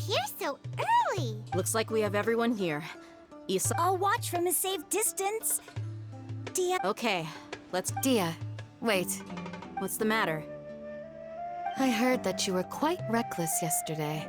here so early? Looks like we have everyone here. Isa. I'll watch from a safe distance. Dia. Okay, let's. Dia, wait. What's the matter? I heard that you were quite reckless yesterday.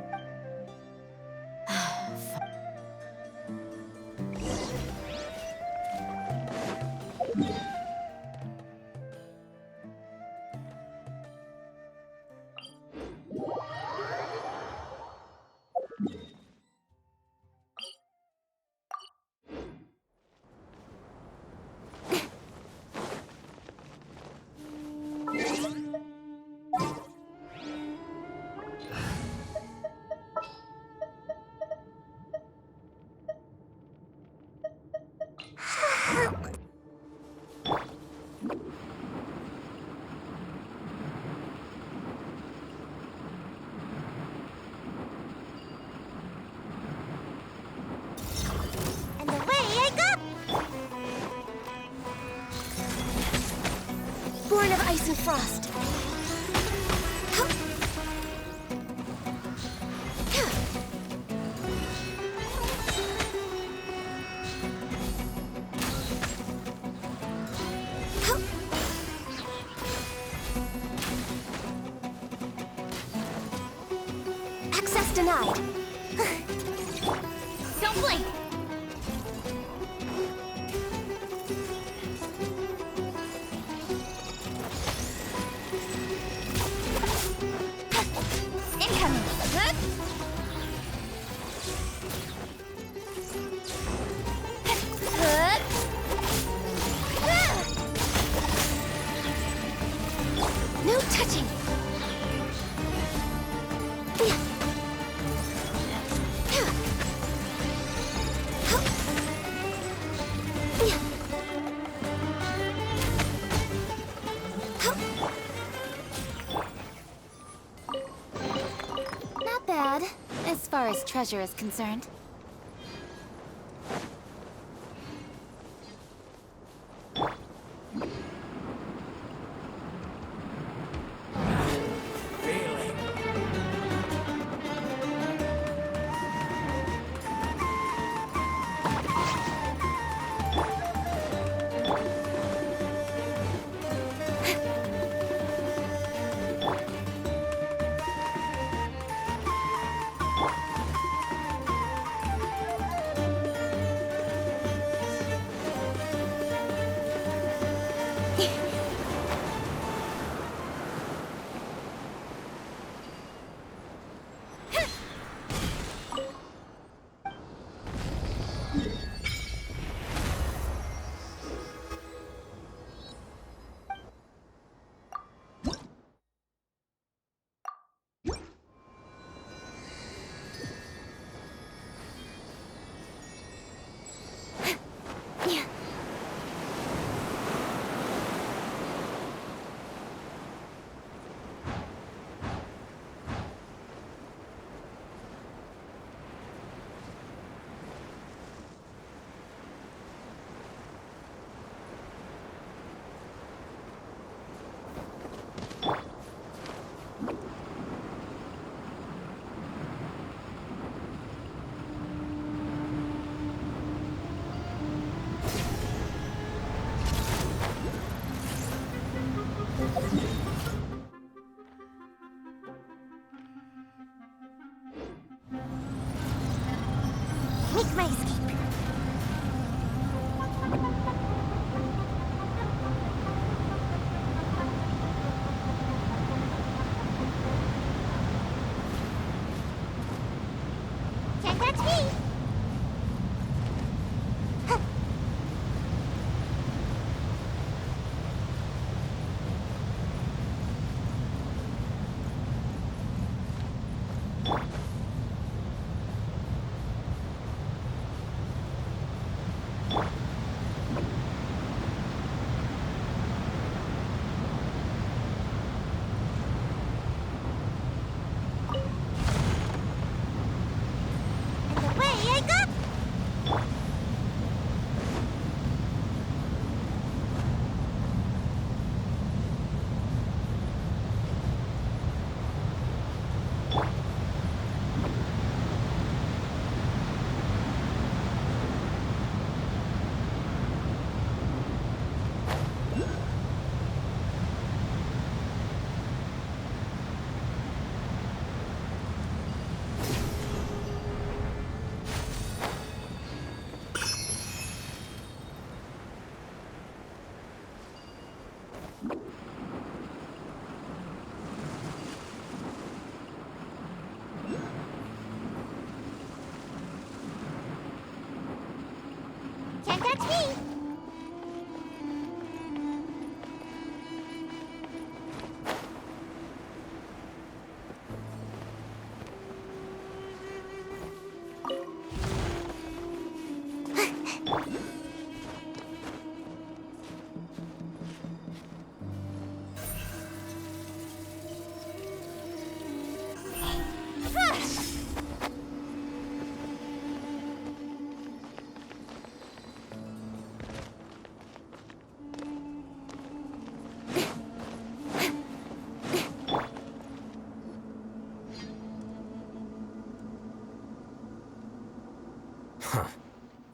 And away I go! Born of ice and frost. Access denied. Don't blink! Incoming! Good? Good? No touching. Not bad, as far as treasure is concerned. Make my escape. Can't catch me! Huh. And away Can't catch me!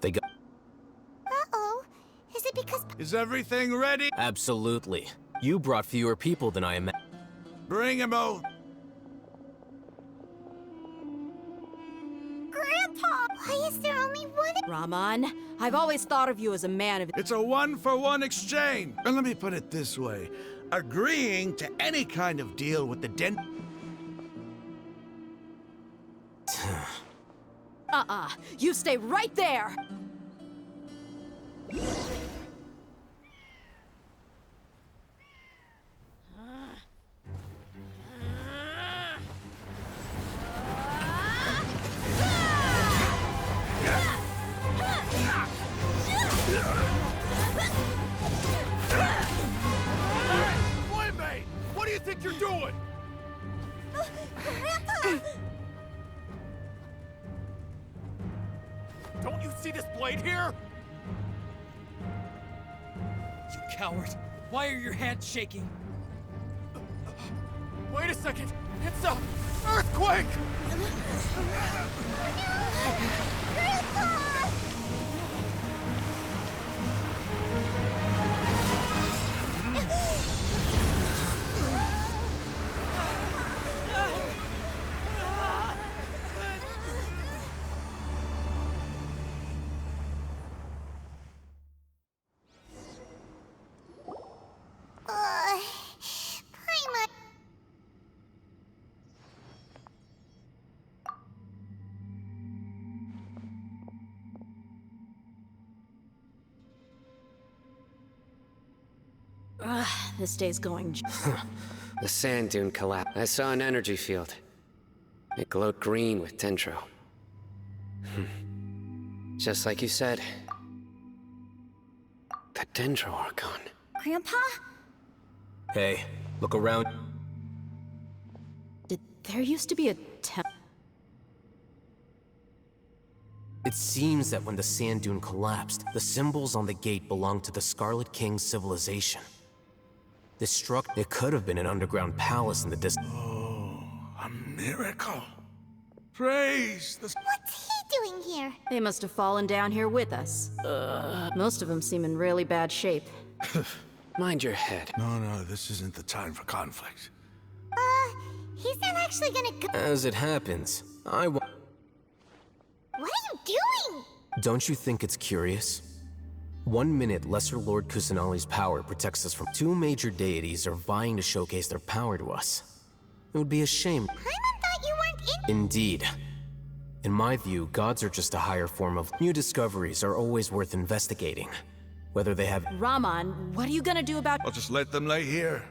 They got... Uh-oh. Is it because... Is everything ready? Absolutely. You brought fewer people than I imagined. Bring 'em out. Grandpa! Why is there only one... Raman, I've always thought of you as a man of... It's a one-for-one exchange. And let me put it this way. Agreeing to any kind of deal with the You stay right there! Playmate! What do you think you're doing? Grandpa! Don't you see this blade here? You coward! Why are your hands shaking? Wait a second! It's a earthquake! Grandpa! Prima... This day's going... The sand dune collapsed. I saw an energy field. It glowed green with dendro. Just like you said. The dendro archon. Grandpa? Hey, look around. There used to be a It seems that when the sand dune collapsed, the symbols on the gate belonged to the Scarlet King's civilization. It could have been an underground palace in the distance. Oh, a miracle. Praise the... What's he doing here? They must have fallen down here with us. Most of them seem in really bad shape. Mind your head. No, this isn't the time for conflict. He's not actually gonna go... As it happens, What are you doing? Don't you think it's curious? 1 minute, Lesser Lord Kusanali's power protects us from 2 major deities are vying to showcase their power to us. It would be a shame. Paimon thought you weren't in... Indeed. In my view, gods are just a higher form of... New discoveries are always worth investigating. Whether they have... Raman, what are you gonna do about... I'll just let them lay here.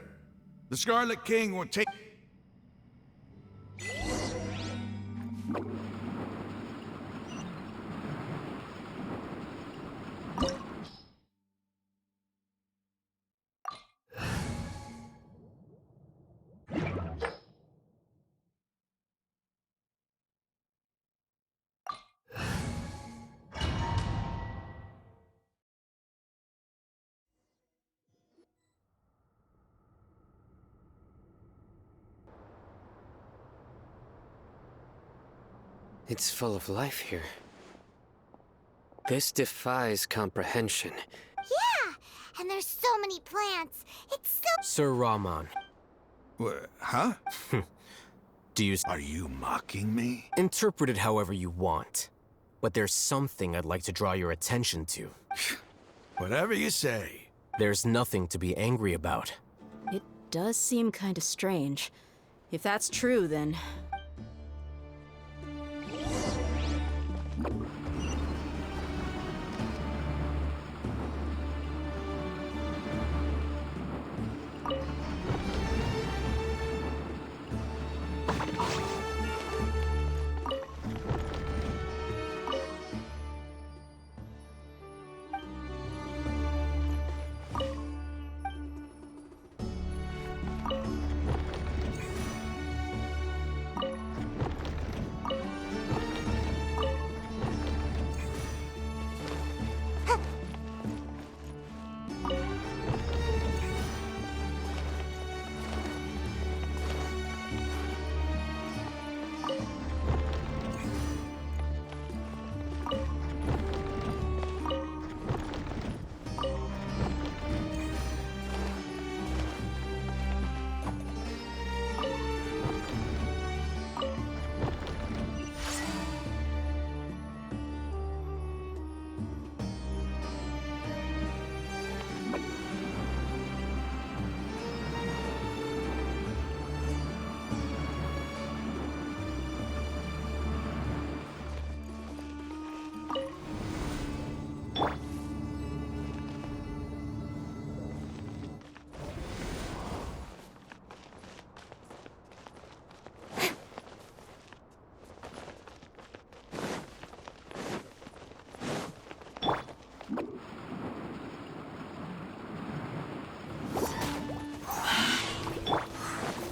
The Scarlet King will take... It's full of life here. This defies comprehension. Yeah! And there's so many plants. It's so... Sir Raman, Huh? do you... Are you mocking me? Interpret it however you want. But there's something I'd like to draw your attention to. Whatever you say. There's nothing to be angry about. does seem kinda strange. If that's true, then...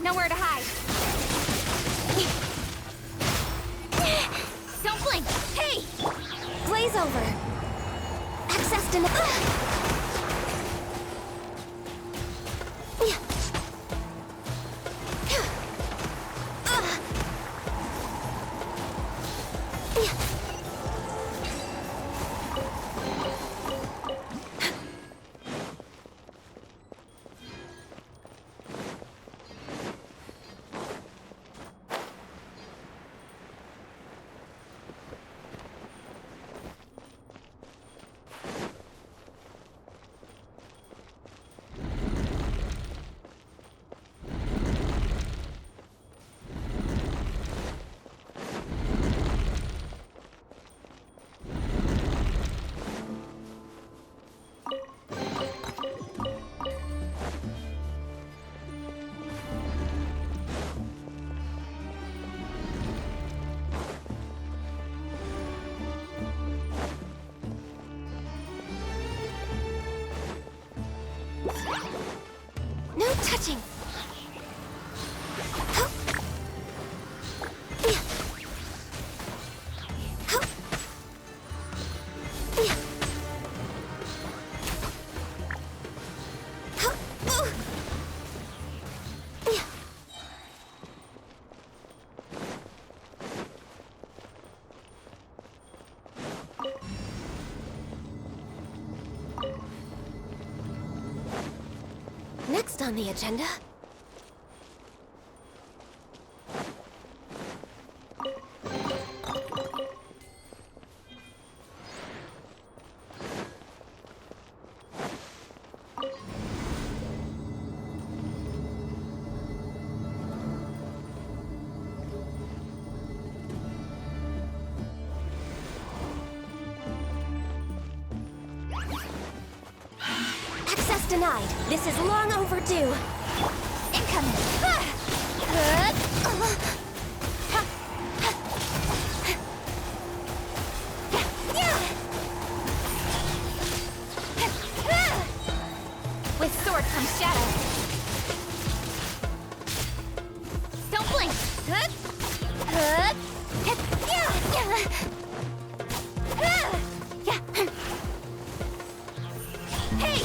Nowhere to hide. Don't blink. Hey! Blaze over. Access denied. No touching. Next on the agenda. Access denied. This is long overdue. Incoming. With sword comes shadow. Don't blink. Hey!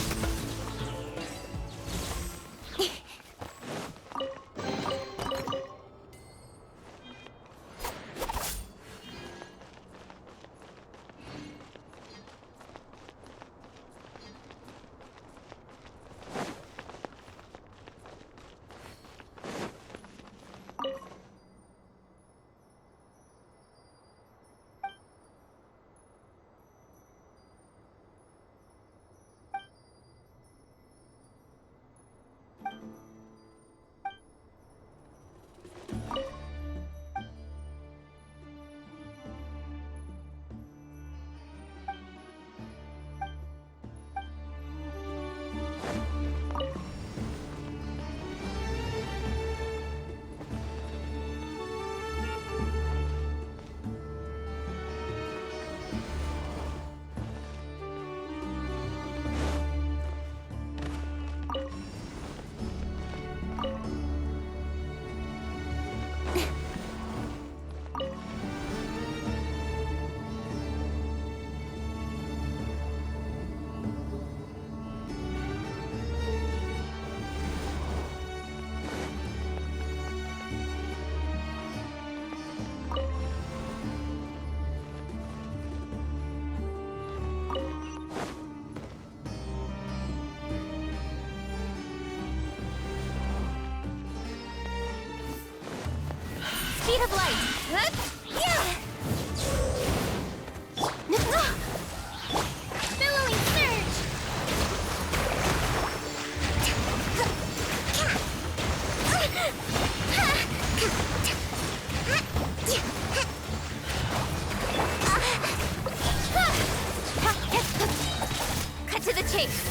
of light! Billowing surge! Cut to the chase!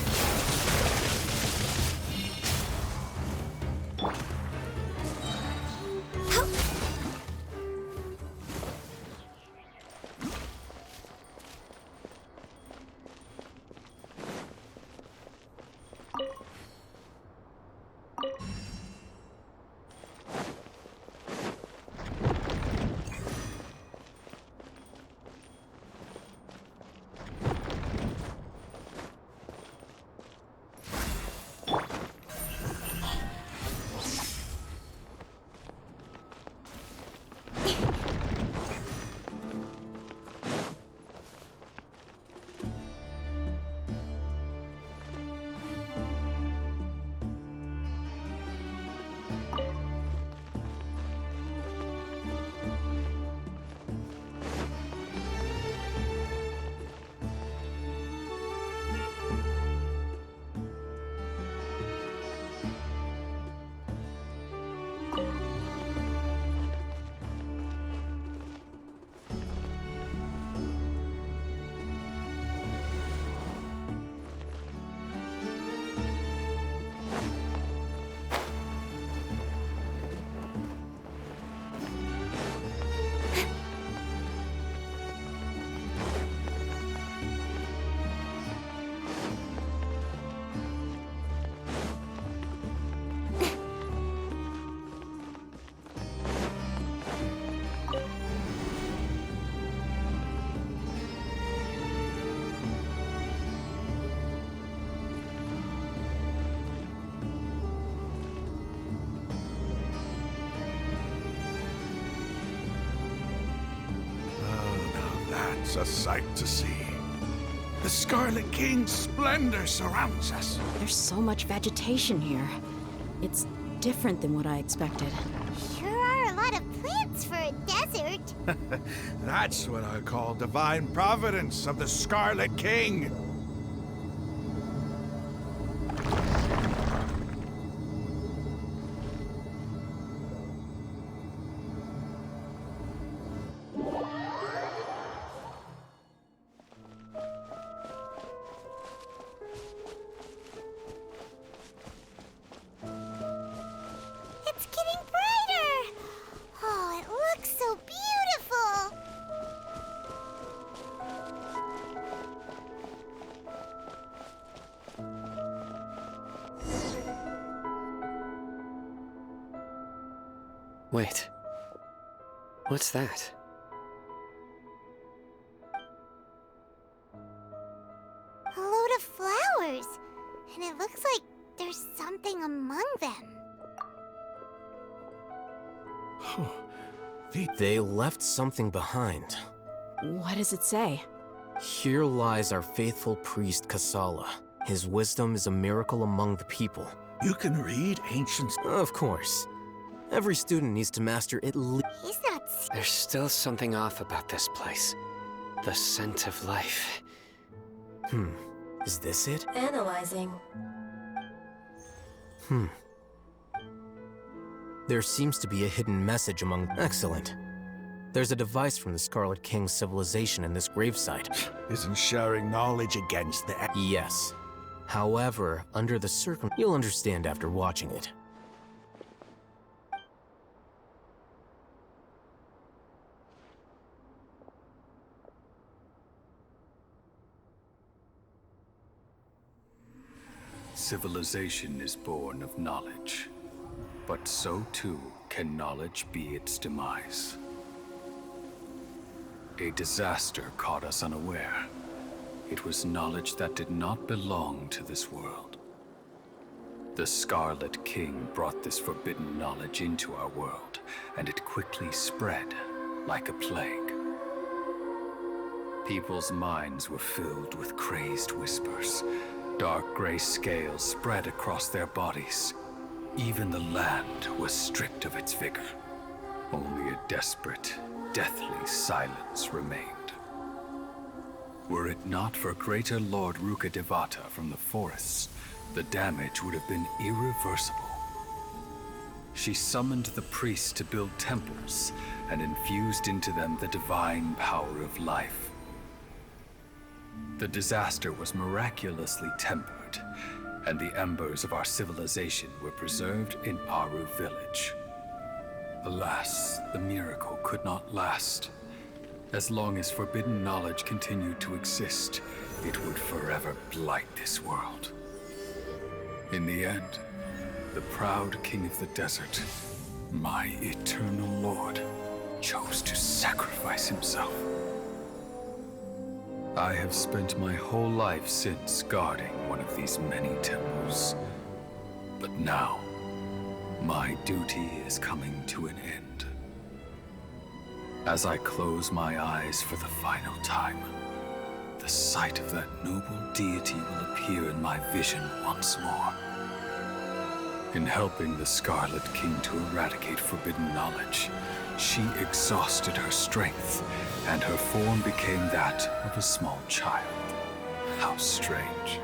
It's a sight to see. The Scarlet King's splendor surrounds us. There's so much vegetation here. It's different than what I expected. Sure are a lot of plants for a desert. That's what I call divine providence of the Scarlet King. It's getting brighter! Oh, it looks so beautiful! Wait. What's that? A load of flowers. And it looks like there's something among them. They left something behind. What does it say? Here lies our faithful priest Kasala. His wisdom is a miracle among the people. You can read ancient... Of course. Every student needs to master at least... He's not There's still something off about this place. The scent of life. Is this it? Analyzing. There seems to be a hidden message among... Excellent. There's a device from the Scarlet King's civilization in this gravesite. Isn't sharing knowledge against the... Yes. However, under the you'll understand after watching it. Civilization is born of knowledge, but so too can knowledge be its demise. A disaster caught us unaware. It was knowledge that did not belong to this world. The Scarlet King brought this forbidden knowledge into our world, and it quickly spread like a plague. People's minds were filled with crazed whispers. Dark gray scales spread across their bodies. Even the land was stripped of its vigor. Only a desperate, deathly silence remained. Were it not for greater Lord Rukkhadevata from the forests, the damage would have been irreversible. She summoned the priests to build temples and infused into them the divine power of life. The disaster was miraculously tempered, and the embers of our civilization were preserved in Aru village. Alas, the miracle could not last. As long as forbidden knowledge continued to exist, it would forever blight this world. In the end, the proud king of the desert, my eternal lord, chose to sacrifice himself. I have spent my whole life since guarding one of these many temples. But now, my duty is coming to an end. As I close my eyes for the final time, the sight of that noble deity will appear in my vision once more. In helping the Scarlet King to eradicate forbidden knowledge, she exhausted her strength, and her form became that of a small child. How strange.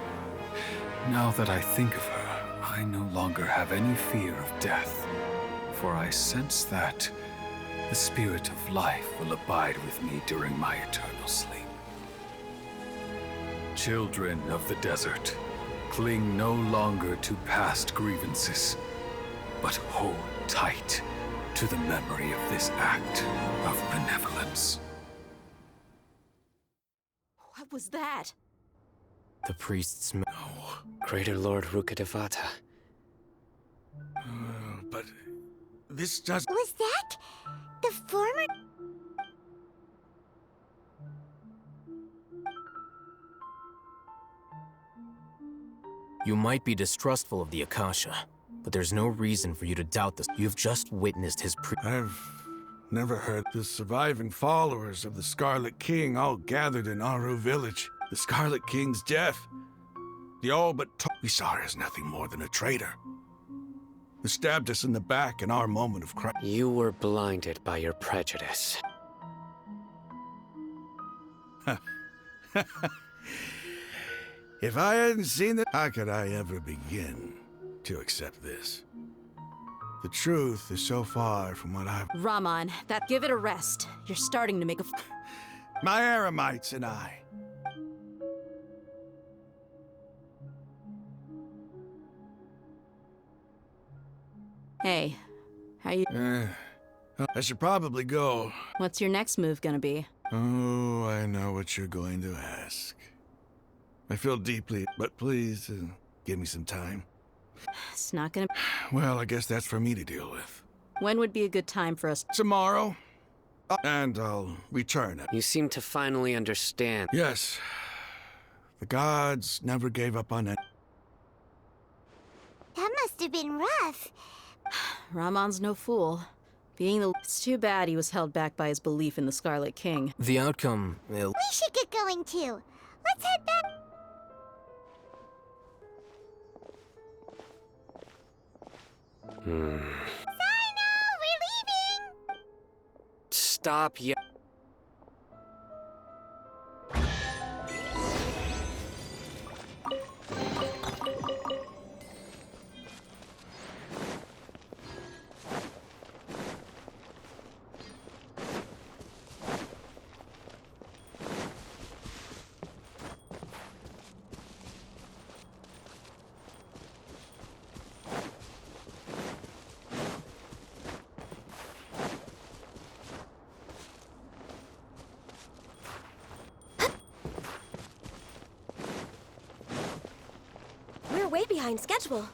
Now that I think of her, I no longer have any fear of death, for I sense that the spirit of life will abide with me during my eternal sleep. Children of the desert, cling no longer to past grievances, but hold tight to the memory of this act of benevolence. What was that? The priest's Greater Lord Rukkhadevata. But this does... Was that the former? You might be distrustful of the Akasha, but there's no reason for you to doubt this. You've just witnessed his I've never heard the surviving followers of the Scarlet King all gathered in Aru village. The Scarlet King's death. The all but we saw her as nothing more than a traitor. Who stabbed us in the back in our moment of crisis. You were blinded by your prejudice. If I hadn't seen it, how could I ever begin to accept this? The truth is so far from what I've... Raman, give it a rest. You're starting to make a My Eremites and I. Hey, how you... I should probably go. What's your next move gonna be? Oh, I know what you're going to ask. I feel deeply, but please, give me some time. It's not gonna... Well, I guess that's for me to deal with. When would be a good time for us? Tomorrow. And I'll return it. You seem to finally understand. Yes. The gods never gave up on it. That must have been rough. Ramon's no fool. It's too bad he was held back by his belief in the Scarlet King. The outcome... We should get going too. Let's head back. Sino, we're leaving. Stop We're way behind schedule.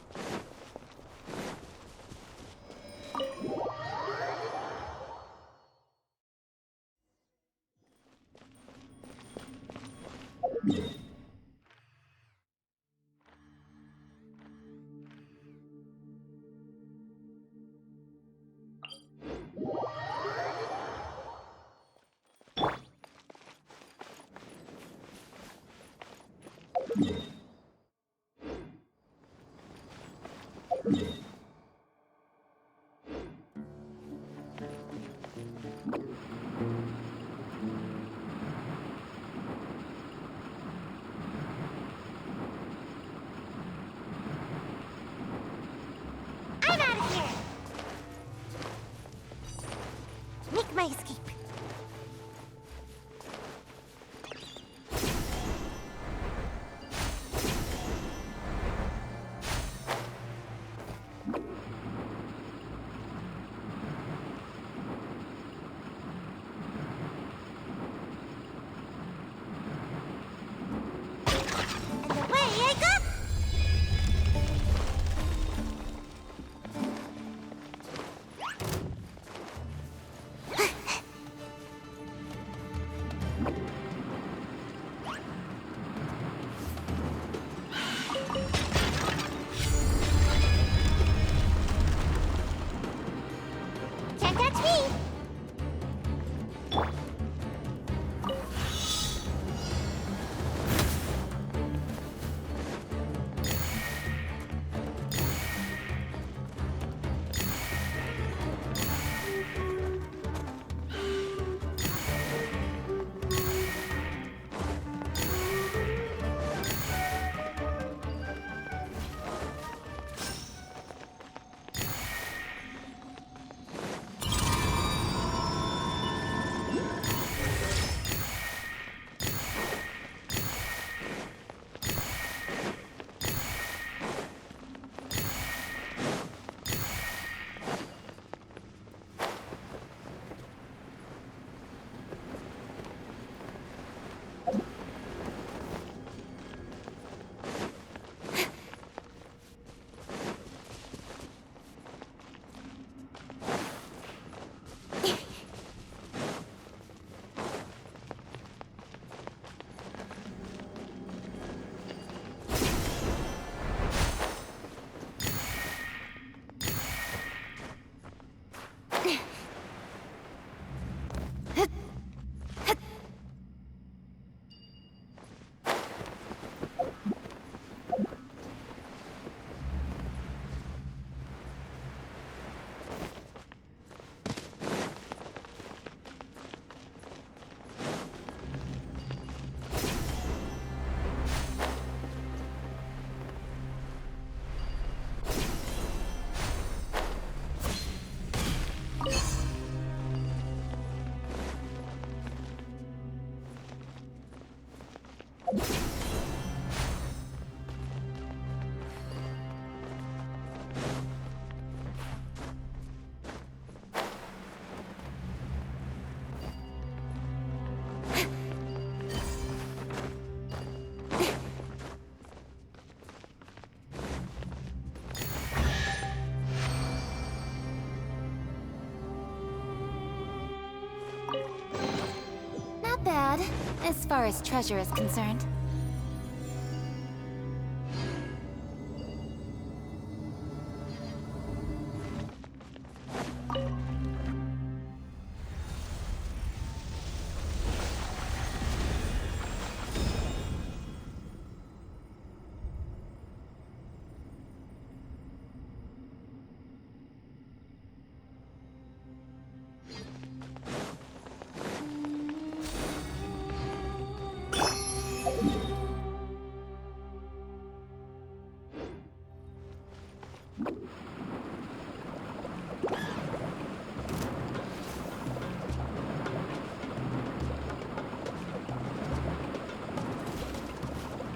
as far as treasure is concerned.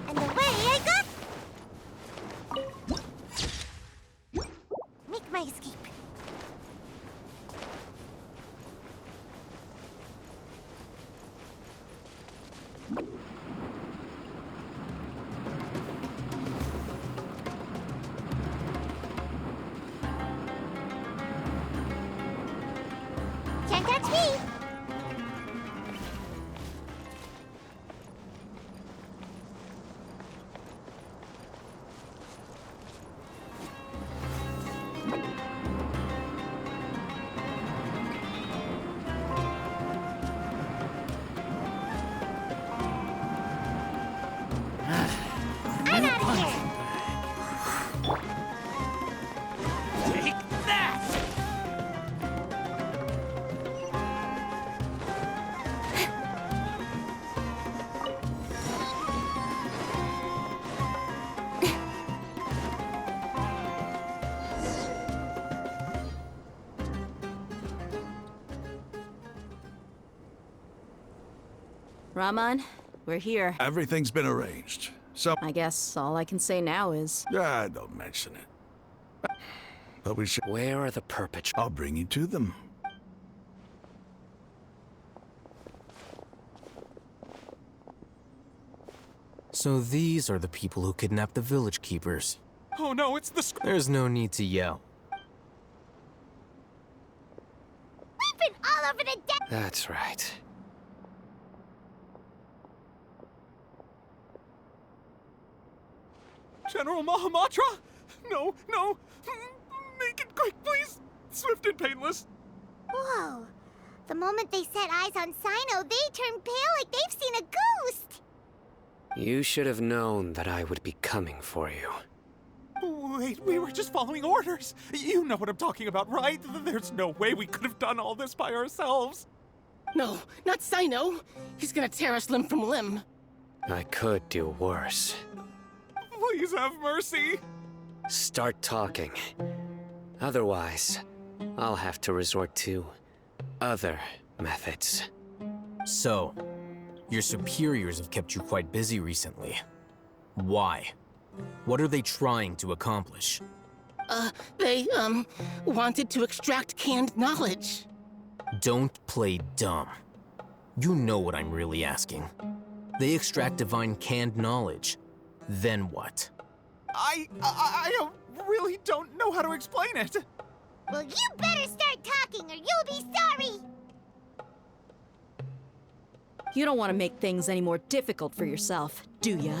And away I go! Make my escape. Can't catch me! I'm out of here! Take that! Raman, we're here. Everything's been arranged. So, I guess all I can say now is... don't mention it. But we should... Where are the perpetrators? I'll bring you to them. So these are the people who kidnapped the village keepers. Oh no, it's the There's no need to yell. We've been all over the deck! That's right. General Mahamatra? No, no. Make it quick, please. Swift and painless. Whoa. The moment they set eyes on Sino, they turn pale like they've seen a ghost! You should have known that I would be coming for you. Wait, we were just following orders. You know what I'm talking about, right? There's no way we could have done all this by ourselves. No, not Sino. He's gonna tear us limb from limb. I could do worse. Please have mercy. Start talking. Otherwise, I'll have to resort to other methods. So, your superiors have kept you quite busy recently. Why? What are they trying to accomplish? They, wanted to extract canned knowledge. Don't play dumb. You know what I'm really asking. They extract divine canned knowledge. Then what? I really don't know how to explain it. Well, you better start talking or you'll be sorry! You don't want to make things any more difficult for yourself, do ya?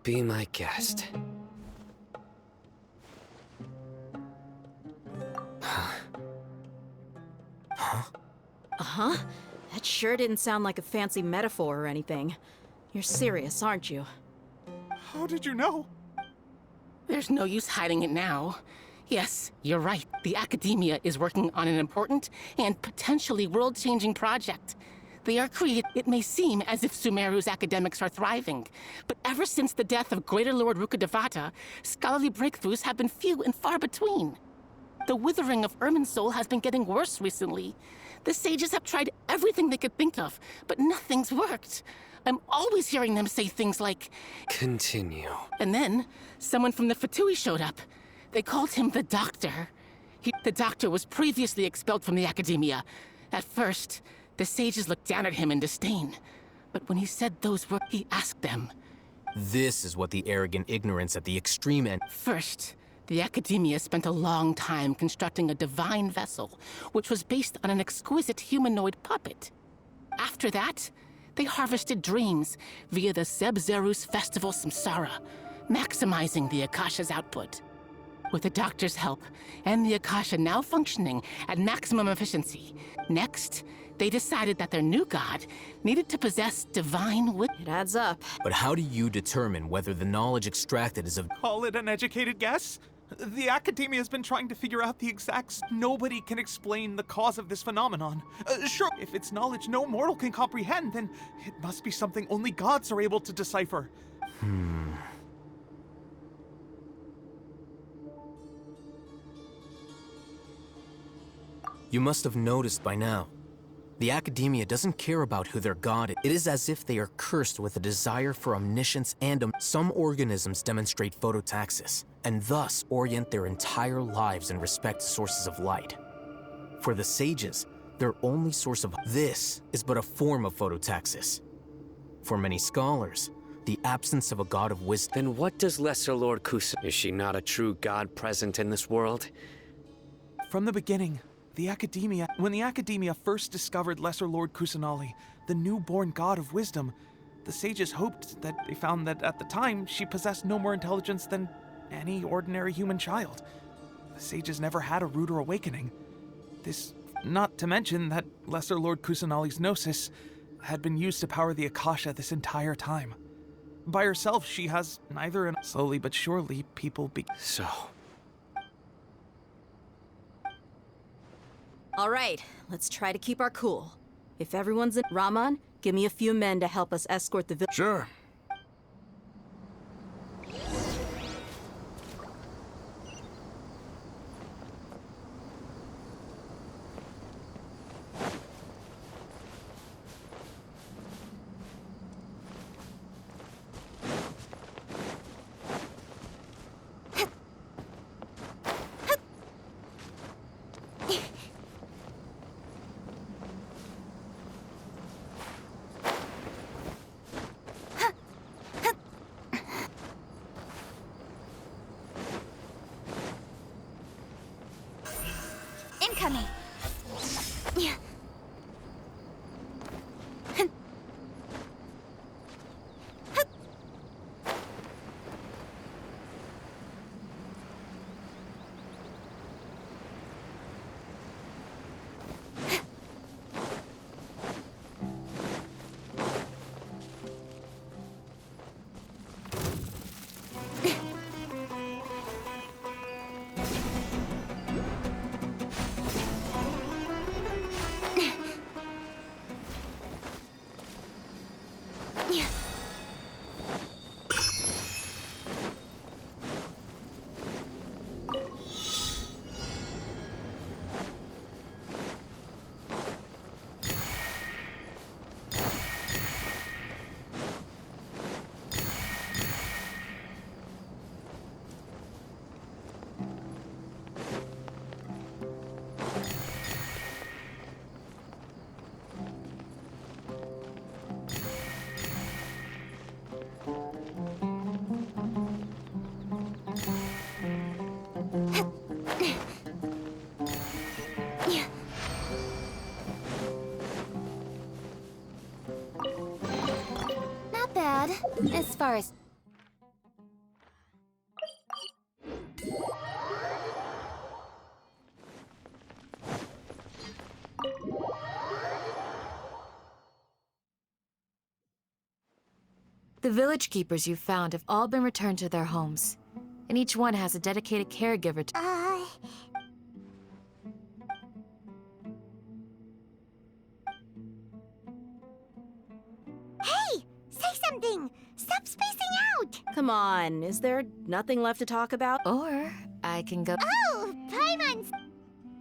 Be my guest. Uh-huh. That sure didn't sound like a fancy metaphor or anything. You're serious, aren't you? How did you know? There's no use hiding it now. Yes, you're right. The Academia is working on an important and potentially world-changing project. They are created. It may seem as if Sumeru's academics are thriving, but ever since the death of Greater Lord Rukkhadevata, scholarly breakthroughs have been few and far between. The withering of Irminsul has been getting worse recently. The sages have tried everything they could think of, but nothing's worked. I'm always hearing them say things like, Continue. and then someone from the Fatui showed up. They called him the Doctor. The Doctor was previously expelled from the Academia. At first, the sages looked down at him in disdain. But when he said those words, he asked them, This is what the arrogant ignorance at the extreme end. First, the Academia spent a long time constructing a divine vessel, which was based on an exquisite humanoid puppet. After that, they harvested dreams via the Zeb-Zerus Festival Samsara, maximizing the Akasha's output. With the Doctor's help, and the Akasha now functioning at maximum efficiency, next, they decided that their new god needed to possess divine wit. It adds up. But how do you determine whether the knowledge extracted is of... Call it an educated guess? The Academia has been trying to figure out the exact... Nobody can explain the cause of this phenomenon. Sure, if it's knowledge no mortal can comprehend, then it must be something only gods are able to decipher. You must have noticed by now. The Academia doesn't care about who their god is. It is as if they are cursed with a desire for omniscience and some organisms demonstrate phototaxis, and thus orient their entire lives in respect to sources of light. For the sages, their only source of this is but a form of phototaxis. For many scholars, the absence of a god of wisdom... Then what does Lesser Lord Kusa... Is she not a true god present in this world? From the beginning, when the Academia first discovered Lesser Lord Kusanali, the newborn god of wisdom, the sages hoped that they found that at the time she possessed no more intelligence than any ordinary human child. The sages never had a ruder awakening. This, not to mention that Lesser Lord Kusanali's gnosis had been used to power the Akasha this entire time. By herself, she has neither an... Slowly but surely, people So... All right, let's try to keep our cool. If everyone's in... Raman, give me a few men to help us escort the village. Sure. Incoming. Not bad, as far as... The village keepers you found have all been returned to their homes, and each one has a dedicated caregiver to... Hey! Say something! Stop spacing out! Come on, is there nothing left to talk about? Or I can go... Oh, Paimon!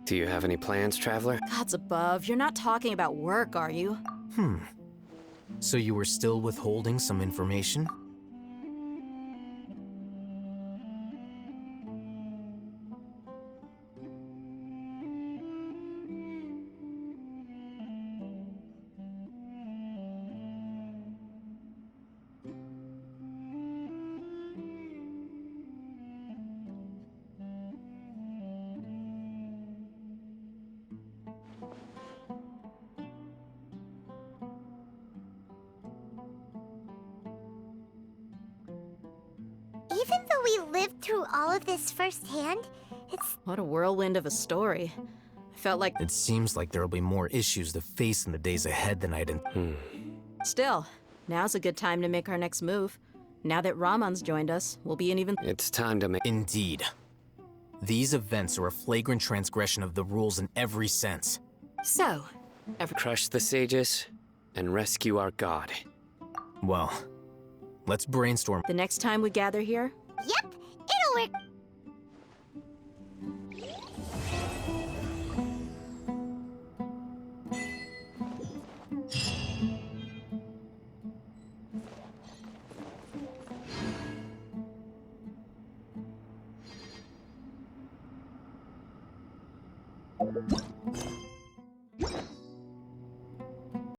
Do you have any plans, Traveler? Gods above, you're not talking about work, are you? So you were still withholding some information? Even though we lived through all of this firsthand, it's... What a whirlwind of a story. I felt like... It seems like there'll be more issues to face in the days ahead than I'd... Still, now's a good time to make our next move. Now that Ramon's joined us, we'll be in even... It's time to make... Indeed. These events are a flagrant transgression of the rules in every sense. So, Crush the sages and rescue our god. Well, let's brainstorm. The next time we gather here, Yep, it'll work.